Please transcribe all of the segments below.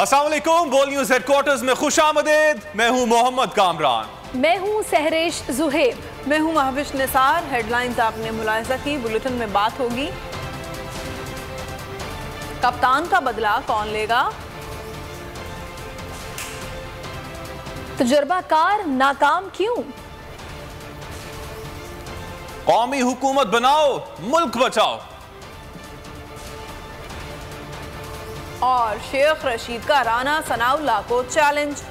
अस्सलाम वालेकुम। बोल न्यूज हेडक्वार्टर्स में खुश आमदेद। मैं हूं मोहम्मद कामरान। मैं हूं सहरेश जुहेब। मैं हूं महविश निसार। हेडलाइंस आपने मुलाहिजा की, बुलेटिन में बात होगी। कप्तान का बदला कौन लेगा? तजुर्बाकार नाकाम क्यों? कौमी हुकूमत बनाओ, मुल्क बचाओ। और शेख रशीद का राना सनाउल्लाह को चैलेंज।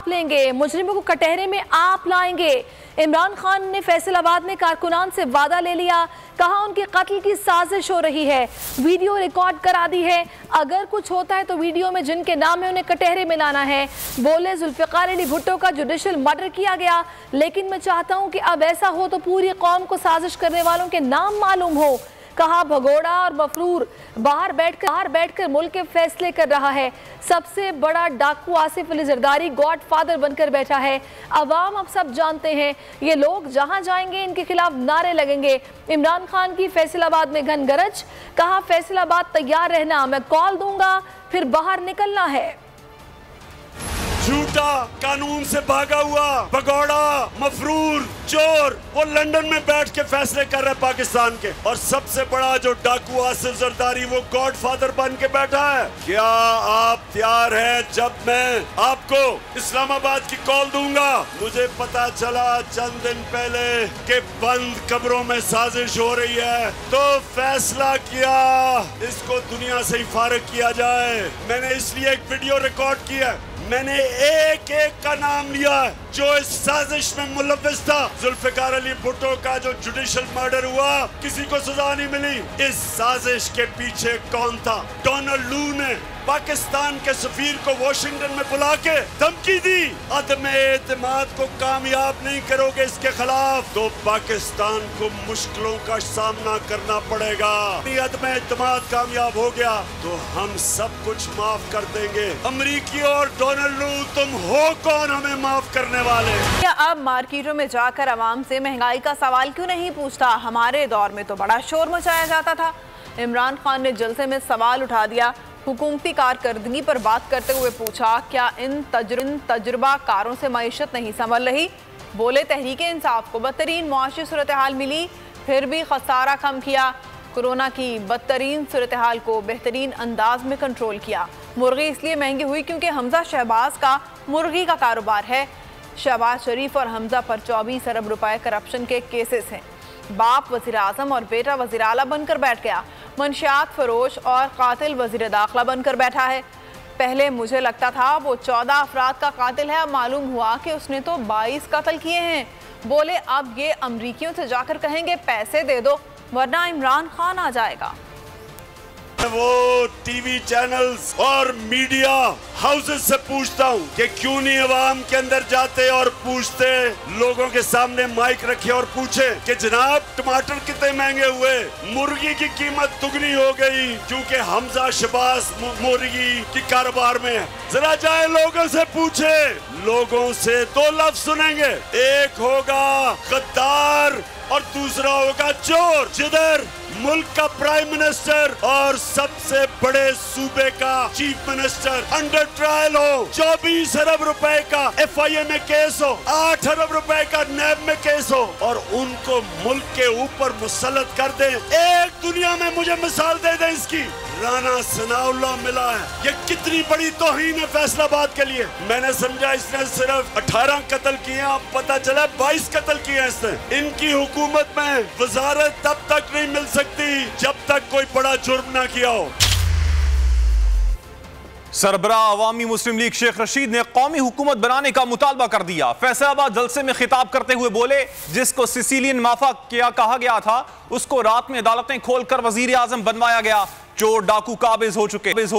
लेंगे मुजरिमों को कटहरे में आप लाएंगे। इमरान खान ने फैसलाबाद में कारकुनान से वादा ले लिया, कहा उनके कत्ल की साजिश हो रही है, वीडियो रिकॉर्ड करा दी है, अगर कुछ होता है तो वीडियो में जिनके नाम है उन्हें कटहरे में लाना है। बोले जुल्फिकार अली भुट्टो का जुडिशल मर्डर किया गया, लेकिन मैं चाहता हूं कि अब ऐसा हो तो पूरी कौम को साजिश करने वालों के नाम मालूम हो। कहा भगोड़ा और मफरूर बाहर बैठकर मुल्क के फैसले कर रहा है। सबसे बड़ा डाकू आसिफ अली जरदारी गॉड फादर बनकर बैठा है। अवाम अब सब जानते हैं, ये लोग जहां जाएंगे इनके खिलाफ नारे लगेंगे। इमरान खान की फैसलाबाद में घन गरज, कहा फैसलाबाद तैयार रहना, मैं कॉल दूंगा, फिर बाहर निकलना है। झूठा कानून से भागा हुआ भगोड़ा मफरूर चोर वो लंदन में बैठ के फैसले कर रहे पाकिस्तान के, और सबसे बड़ा जो डाकू आसिफ जरदारी वो गॉड फादर बन के बैठा है। क्या आप तैयार हैं जब मैं आपको इस्लामाबाद की कॉल दूंगा? मुझे पता चला चंद दिन पहले कि बंद कब्रों में साजिश हो रही है, तो फैसला किया इसको दुनिया से ही फारिग किया जाए। मैंने इसलिए एक वीडियो रिकॉर्ड किया, मैंने एक एक का नाम लिया जो इस साजिश में मुलव्विस था। जुल्फिकार अली भुट्टो का जो जुडिशल मर्डर हुआ, किसी को सजा नहीं मिली। इस साजिश के पीछे कौन था? डोनाल्ड लू ने पाकिस्तान के सफीर को वॉशिंगटन में बुला के धमकी दी, अदम एतमाद को कामयाब नहीं करोगे इसके खिलाफ तो पाकिस्तान को मुश्किलों का सामना करना पड़ेगा। अदम एतमाद कामयाब हो गया तो हम सब कुछ माफ कर देंगे। अमरीकी और डोनाल्ड लू, तुम हो कौन हमें माफ करने वाले? क्या अब मार्केटों में जाकर आवाम से महंगाई का सवाल क्यों नहीं पूछता? हमारे दौर में तो बड़ा शोर मचाया जाता था। इमरान खान ने जलसे में सवाल उठा दिया। हुकूमती कारकर्दगी पर बात करते हुए पूछा, क्या इन तजुर्बाकारों से मईशत नहीं संभल रही? बोले तहरीके इंसाफ को बदतरीन मुआशी सूरत हाल मिली, फिर भी खसारा कम किया। कोरोना की बदतरीन सूरत हाल को बेहतरीन अंदाज में कंट्रोल किया। मुर्गी इसलिए महंगी हुई क्योंकि हमजा शहबाज का मुर्गी का कारोबार है। शहबाज शरीफ और हमजा पर 24 अरब रुपए करप्शन के केसेस हैं। बाप वज़ीर आज़म और बेटा वज़ीर आला बनकर बैठ गया। मंशियात फरोश और कातिल वज़ीर दाखिला बनकर बैठा है। पहले मुझे लगता था वो 14 अफराद का कातिल है, अब मालूम हुआ कि उसने तो 22 कत्ल किए हैं। बोले अब ये अमरीकियों से जाकर कहेंगे पैसे दे दो वरना इमरान खान आ जाएगा। वो टीवी चैनल्स और मीडिया हाउसेस से पूछता हूँ कि क्यों नहीं अवाम के अंदर जाते और पूछते, लोगों के सामने माइक रखे और पूछे कि जनाब टमाटर कितने महंगे हुए, मुर्गी की कीमत दुगनी हो गई क्योंकि हमजा शहबाज मुर्गी की कारोबार में है। जरा जाए लोगों से पूछे, लोगों से 2 लफ्ज सुनेंगे, एक होगा गद्दार और दूसरा होगा चोर। जिधर मुल्क का प्राइम मिनिस्टर और सबसे बड़े सूबे का चीफ मिनिस्टर अंडर ट्रायल हो, 24 अरब रुपए का FIA में केस हो, 8 अरब रुपए का नैब में केस हो, और उनको मुल्क के ऊपर मुसल्लत कर दे। एक दुनिया में मुझे मिसाल दे दे इसकी, राना सनाउल्लाह मिला है। ये कितनी बड़ी तौहीन है फैसलाबाद के लिए। मैंने समझा इसने सिर्फ 18 कत्ल किए, अब पता चला 22 कत्ल किए इसने। इनकी हुकूमत में वजारत तब तक नहीं मिल सकती जब तक कोई बड़ा जुर्म ना किया हो। सरबरा अवामी मुस्लिम लीग शेख रशीद ने कौमी हुकूमत बनाने का मुतालबा कर दिया। फैसलाबाद जलसे में खिताब करते हुए बोले, जिसको सिसिलियन माफा क्या कहा गया था उसको रात में अदालतें खोलकर वजीर आजम बनवाया गया। चोर डाकू काबिज हो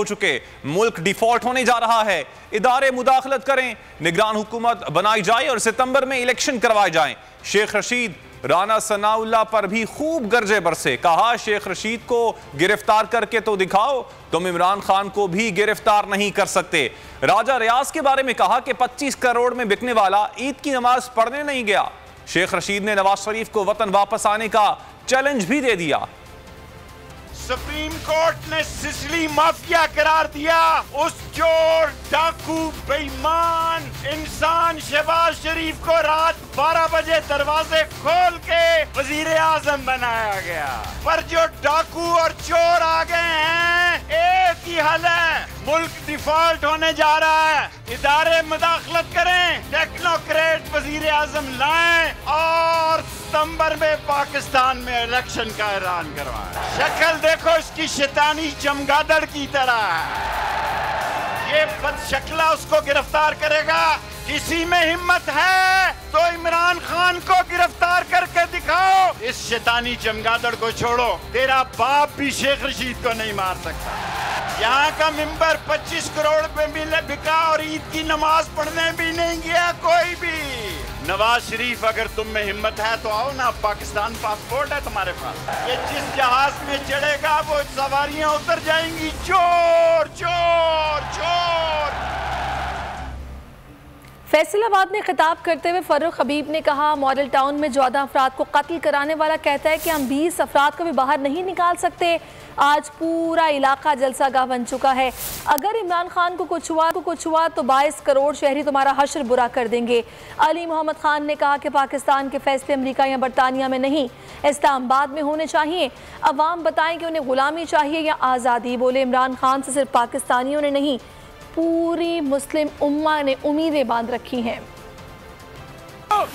चुके, मुल्क डिफॉल्ट होने जा रहा है। इदारे मुदाखलत करें, निगरान हुकूमत बनाई जाए और सितंबर में इलेक्शन करवाए जाएं। शेख रशीद राना सनाउल्लाह पर भी खूब गर्जे बरसे, कहा शेख रशीद को गिरफ्तार करके तो दिखाओ, तुम इमरान खान को भी गिरफ्तार नहीं कर सकते। राजा रियाज के बारे में कहा कि 25 करोड़ में बिकने वाला ईद की नमाज पढ़ने नहीं गया। शेख रशीद ने नवाज शरीफ को वतन वापस आने का चैलेंज भी दे दिया। सुप्रीम कोर्ट ने सिसिली माफिया करार दिया उस चोर, डाकू, बेईमान इंसान शहबाज शरीफ को रात 12 बजे दरवाजे खोल के वजीर आजम बनाया गया। पर जो डाकू और चोर आ गए हैं, एक ही हल है, मुल्क डिफॉल्ट होने जा रहा है। इदारे मदाखलत करें, टेक्नोक्रेट वजीर आजम लाएं और सितंबर में पाकिस्तान में इलेक्शन का ऐलान करवाएं। शक्ल देखो इसकी शैतानी चमगादड़ की तरह है। ये बदशक्ला उसको गिरफ्तार करेगा। किसी में हिम्मत है तो इमरान खान को गिरफ्तार करके दिखाओ। इस शैतानी चमगादड़ को छोड़ो। तेरा बाप भी शेख रशीद को नहीं मार सकता। यहाँ का मिंबर 25 करोड़ पे बिका और ईद की नमाज पढ़ने भी नहीं गया कोई भी। नवाज शरीफ, अगर तुम में हिम्मत है तो आओ ना, पाकिस्तान पासपोर्ट है तुम्हारे पास। ये जिस जहाज में चढ़ेगा वो सवारियां उतर जाएंगी। चोर चोर चोर। फैसलाबाद में खिताब करते हुए फरूख हबीब ने कहा, मॉडल टाउन में 14 अफराद को कत्ल कराने वाला कहता है कि हम 20 अफराद को भी बाहर नहीं निकाल सकते। आज पूरा इलाका जलसागाह बन चुका है। अगर इमरान खान को कुछ हुआ तो 22 करोड़ शहरी तुम्हारा हश्र बुरा कर देंगे। अली मोहम्मद खान ने कहा कि पाकिस्तान के फैसले अमेरिका या बरतानिया में नहीं, इस्लामाबाद में होने चाहिए। अवाम बताएं कि उन्हें गुलामी चाहिए या आज़ादी। बोले, इमरान खान से सिर्फ पाकिस्तानियों ने नहीं, पूरी मुस्लिम उम्मा ने उम्मीदें बांध रखी हैं।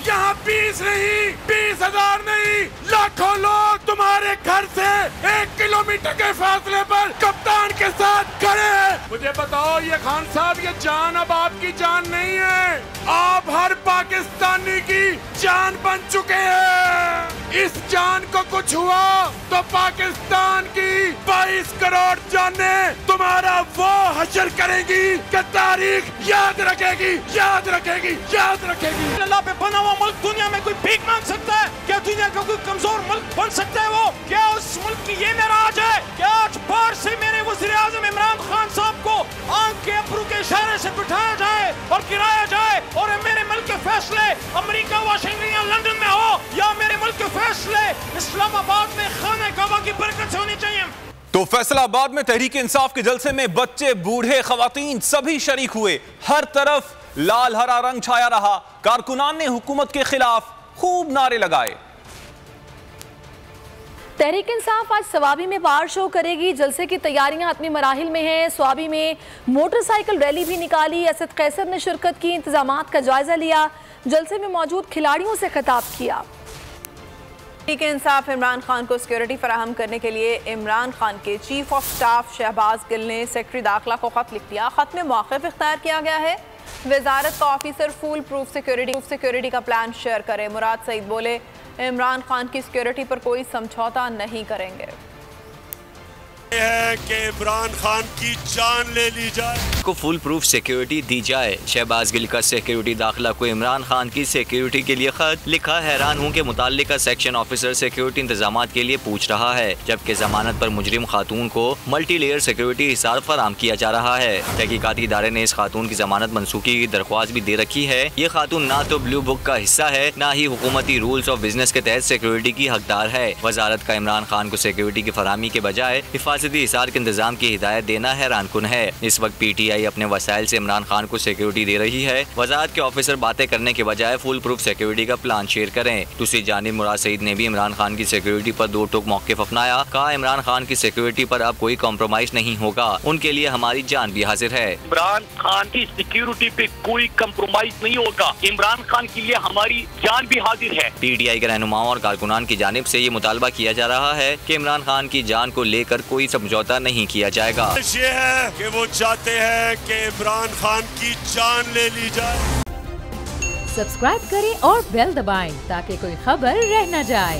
यहाँ 20 नहीं, 20,000 नहीं, लाखों लोग तुम्हारे घर से 1 किलोमीटर के फासले पर कप्तान के साथ खड़े हैं। मुझे बताओ, ये खान साहब, ये जान अब आपकी जान नहीं है, आप हर पाकिस्तानी की जान बन चुके हैं। इस जान को कुछ हुआ तो पाकिस्तान की 22 करोड़ जानें तुम्हारा वो हश्र करेंगी कि तारीख याद रखेगी, याद रखेगी, याद रखेगी। अल्लाह पे बना हुआ मुल्क दुनिया में कोई भीख मांग सकता है क्या? दुनिया का कोई कमजोर मुल्क बन सकता है वो? क्या उस मुल्क की ये नाराज है? क्या आज बाहर से मेरे वज़ीर आज़म इमरान खान साहब को आंख के अब्रू के इशारे से बिठाया जाए और गिराया जाए और मेरे मुल्क के फैसले अमेरिका, वाशिंगटन या लंदन में हो, या मेरे मुल्क के फैसले इस्लामाबाद में खाना काबा की बरकत से होनी चाहिए। तो फैसलाबाद में तहरीक इंसाफ के जलसे में बच्चे, बूढ़े, खवातीन सभी शरीक हुए। हर तरफ लाल हरा रंग छाया रहा। कारकुनान ने हुकूमत के खिलाफ खूब नारे लगाए। तहरीक इंसाफ आज स्वाबी में बार शो करेगी। जलसे की तैयारियां हतमी मराहिल में हैं। स्वाबी में मोटरसाइकिल रैली भी निकाली। असद कैसर ने शिरकत की, इंतजामात का जायजा लिया, जलसे में मौजूद खिलाड़ियों से खिताब किया। तहरीक इंसाफ इमरान खान को सिक्योरिटी फराहम करने के लिए इमरान खान के chief of staff Shahbaz Gill ने सेक्रेटरी दाखिला को खत लिख दिया। खत में मौक़िफ़ इख्तियार किया गया है, वजारत का ऑफिसर फुल प्रूफ सिक्योरिटी का प्लान शेयर करे। मुराद सईद बोले, इमरान खान की सिक्योरिटी पर कोई समझौता नहीं करेंगे। है कि इमरान खान की जान ले ली जाए, को फुल प्रूफ सिक्योरिटी दी जाए। शहबाज गिल का सिक्योरिटी दाखिला को इमरान खान की सिक्योरिटी के लिए खत लिखा। हैरान हूँ कि मुताल्लिका सेक्शन ऑफिसर सिक्योरिटी इंतजामात के लिए पूछ रहा है, जबकि जमानत पर मुजरिम खातून को मल्टी लेयर सिक्योरिटी हिसार फराम किया जा रहा है। तहकीकाती इदारे ने इस खातून की जमानत मनसूखी की दरख्वास्त भी दे रखी है। ये खातून ना तो ब्लू बुक का हिस्सा है, ना ही हुकूमती रूल्स ऑफ बिजनेस के तहत सिक्योरिटी की हकदार है। वजारत का इमरान खान को सिक्योरिटी की फरामी के बजाय हिफाजती हिसार के इंतजाम की हिदायत देना हैरानकुन है। इस वक्त PTI अपने वसाइल से इमरान खान को सिक्योरिटी दे रही है। वजारत के ऑफिसर बातें करने के बजाय फुल प्रूफ सिक्योरिटी का प्लान शेयर करें। दूसरी जानिब मुराद सईद ने भी इमरान खान की सिक्योरिटी पर दो टूक मौक़िफ़ अपनाया। कहा, इमरान खान की सिक्योरिटी पर अब कोई कॉम्प्रोमाइज नहीं होगा, उनके लिए हमारी जान भी हाजिर है। इमरान खान की सिक्योरिटी पे कोई कम्प्रोमाइज नहीं होगा, इमरान खान के लिए हमारी जान भी हाजिर है। PTI के रहनुमाओं और कारकुनान की जानिब से ये मुतालबा किया जा रहा है कि इमरान खान की जान को लेकर कोई समझौता नहीं किया जाएगा। ये है कि वो चाहते हैं कि इमरान खान की जान ले ली जाए। सब्सक्राइब करें और बेल दबाएं ताकि कोई खबर रह न जाए।